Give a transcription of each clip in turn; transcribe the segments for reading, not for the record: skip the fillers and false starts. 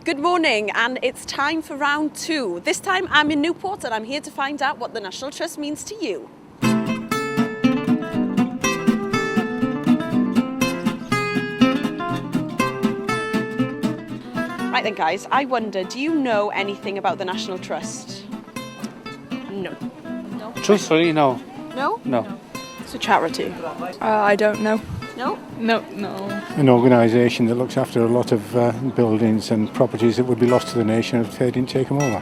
Good morning, and it's time for round two. This time I'm in Newport and I'm here to find out what the National Trust means to you. Right then guys, I wonder, do you know anything about the National Trust? No. Truthfully, no. No? No. It's a charity. I don't know. No? No. An organisation that looks after a lot of buildings and properties that would be lost to the nation if they didn't take them over.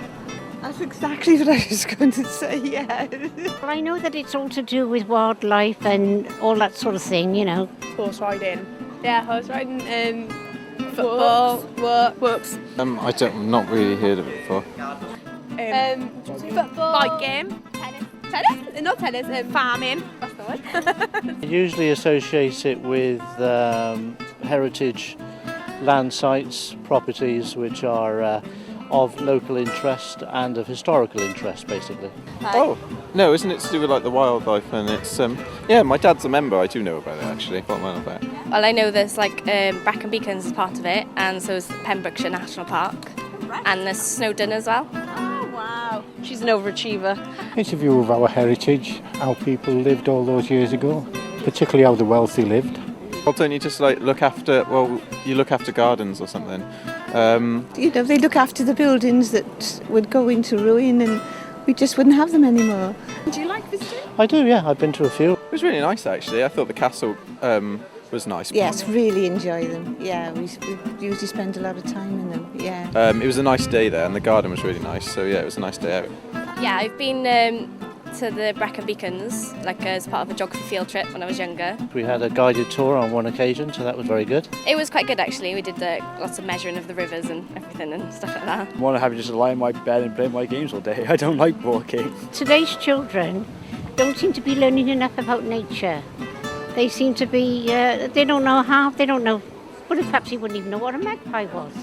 That's exactly what I was going to say, yeah. Well, I know that it's all to do with wildlife and all that sort of thing, you know. Horse riding. Yeah, horse riding. Football. Works. I don't, not really heard of it before. Football. Bike game. Tennis? Not tennis. Farming. That's the one. Usually associate it with heritage land sites, properties which are of local interest and of historical interest, basically. Oh, no, isn't it to do with like the wildlife? And it's, yeah, my dad's a member, I do know about it actually, quite well about it. Well, I know there's like Brecon Beacons is part of it, and so is Pembrokeshire National Park, and there's Snowdon as well. Oh wow, she's an overachiever. It's a view of our heritage, how people lived all those years ago, particularly how the wealthy lived. Well, don't you just like look after, well, you look after gardens or something? You know, they look after the buildings that would go into ruin and we just wouldn't have them anymore. Do you like visiting? I do, yeah. I've been to a few. It was really nice actually. I thought the castle was nice. Yes, really enjoy them. Yeah, we usually spend a lot of time in them, yeah. It was a nice day there and the garden was really nice, so yeah, it was a nice day out. Yeah, I've been to the Brecon Beacons, like as part of a geography field trip when I was younger. We had a guided tour on one occasion, so that was very good. It was quite good actually. We did lots of measuring of the rivers and everything and stuff like that. I want to have just lie in my bed and play my games all day. I don't like walking. Today's children don't seem to be learning enough about nature. They seem to be, they don't know, well, perhaps you wouldn't even know what a magpie was.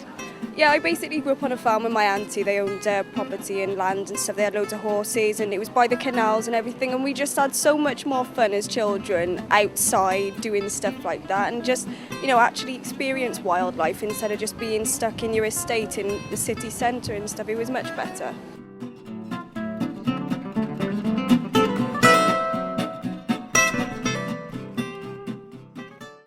Yeah, I basically grew up on a farm with my auntie. They owned property and land and stuff. They had loads of horses and it was by the canals and everything. And we just had so much more fun as children outside doing stuff like that and just, you know, actually experience wildlife instead of just being stuck in your estate in the city centre and stuff. It was much better.